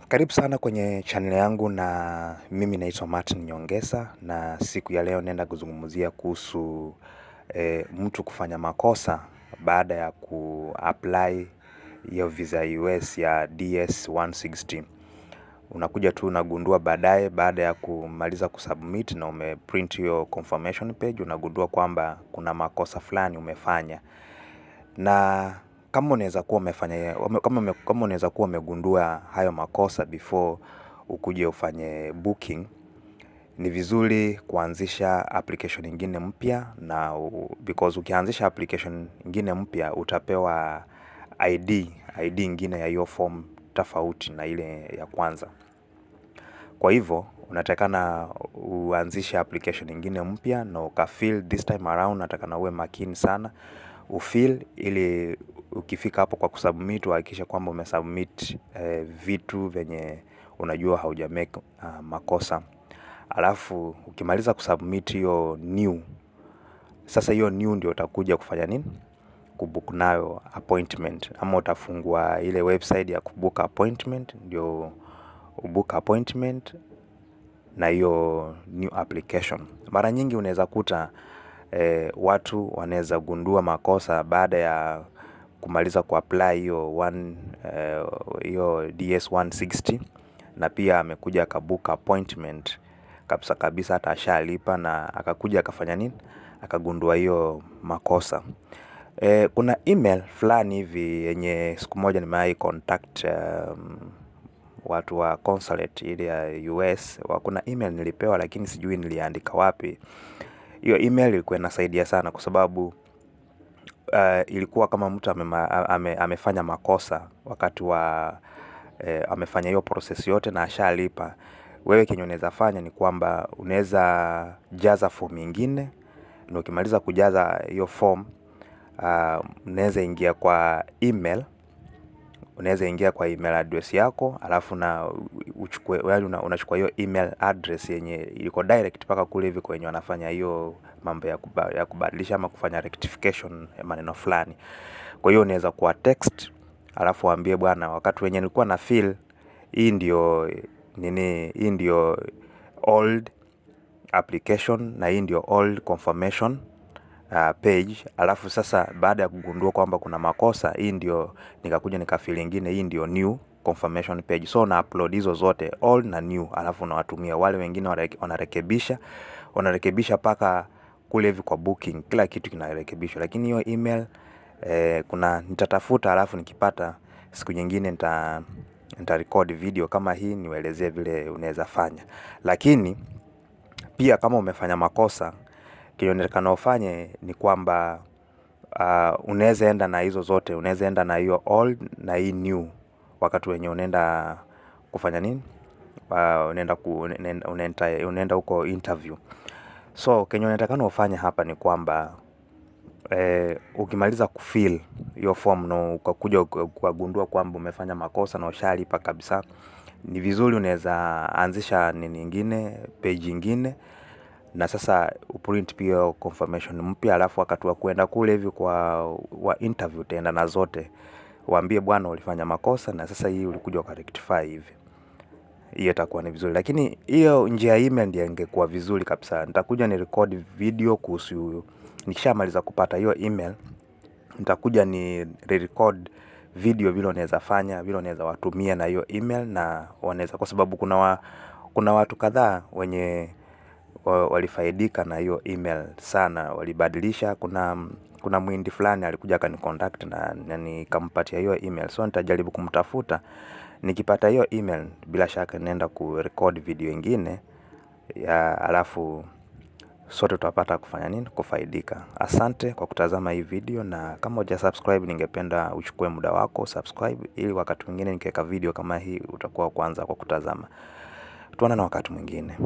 Karibu sana kwenye channel yangu, na mimi naitwa Martin Nyongesa, na siku ya leo nenda kuzungumzia kuhusu mtu kufanya makosa baada ya kuapply hiyo visa US ya DS-160. Unakuja tu unagundua baadaye, baada ya kumaliza kusubmit na umeprint hiyo confirmation page, unagundua kwamba kuna makosa fulani umefanya. Na kama unaweza kuwa umefanya, kama unaweza kuwa umegundua hayo makosa before ukuje ufanye booking, ni vizuri kuanzisha application nyingine mpya, na because ukianzisha application nyingine mpya utapewa ID nyingine ya hiyo form tofauti na ile ya kwanza. Kwa hivyo unatakana uanzishe application nyingine mpya na ukafill this time around. Natakana uwe makini sana ufill, ili ukifika hapo kwa kusubmit uhakikishe kwamba umesubmit vitu venye unajua haujamake makosa. Alafu ukimaliza kusubmit hiyo new, sasa hiyo new ndio utakuja kufanya nini? Kubook nayo appointment, ama utafungua ile website ya kubook appointment, ndio ubook appointment na hiyo new application. Mara nyingi unaweza kuta watu wanaweza gundua makosa baada ya kumaliza kuapply hiyo DS-160, na pia amekuja akabook appointment kabisa hata ashalipa, na akakuja akafanya nini? Akagundua hiyo makosa. Kuna email fulani hivi yenye siku moja nimewahi contact watu wa consulate ile ya US. Kuna email nilipewa, lakini sijui niliandika wapi. Hiyo email ilikuwa inasaidia sana, kwa sababu ilikuwa kama mtu amefanya makosa wakati wa amefanya hiyo process yote na ashalipa. Wewe kenye unaweza fanya ni kwamba unaweza jaza form nyingine, na ukimaliza kujaza hiyo form unaweza ingia kwa email, address yako, alafu na unachukua hiyo email address yenye iko direct paka kule hivi kwenye wanafanya hiyo mambo ya kubadilisha ama kufanya rectification ya maneno fulani. Kwa hiyo unaweza kuwa text, alafu waambie bwana, wakati wenye nilikuwa na fill, hii ndio old application na hii ndio old confirmation page. Alafu sasa baada ya kugundua kwamba kuna makosa, hii ndio nikakuja nikafill nyingine, hii ndio new confirmation page. So na upload hizo zote old na new, alafu nawatumia wale wengine, wanarekebisha paka kule hivi kwa booking, kila kitu kinarekebishwa. Lakini hiyo email nitatafuta, alafu nikipata siku nyingine nita record video kama hii niwaelezee vile unaweza fanya. Lakini pia kama umefanya makosa, kionekana ufanye ni kwamba unaweza enda na hizo zote, unaweza enda na hiyo old na hii new wakati wenye unaenda kufanya nini? Unaenda huko interview. So kenye unatakana ufanye hapa ni kwamba ukimaliza kufill hiyo form na ukakuja ukagundua kwamba umefanya makosa na ushalipa kabisa, ni vizuri unaweza anzisha page nyingine, na sasa uprint pia confirmation mpya. Alafu wakati wa kuenda kule hivi wa interview utaenda na zote, waambie bwana, ulifanya makosa na sasa hii ulikuja ukarectify hivi. Hiyo itakuwa ni vizuri. Lakini hiyo njia ya email ndio ingekuwa vizuri kabisa. Nitakuja ni record video kuhusu, nikishamaliza kupata hiyo email nitakuja ni record video vile unaweza fanya, vile unaweza watumia na hiyo email, na wanaweza, kwa sababu kuna watu kadhaa wenye walifaidika na hiyo email sana, walibadilisha. Kuna mwindi fulani alikuja akanicontact na nikampatia hiyo email. So nitajaribu kumtafuta, nikipata hiyo email bila shaka naenda kurecord video nyingine ya, alafu sote tutapata kufanya nini? Kufaidika. Asante kwa kutazama hii video, na kama hujasubscribe ningependa uchukue muda wako subscribe, ili wakati mwingine nikiweka video kama hii utakuwa kwanza kwa kutazama. Tuonane wakati mwingine.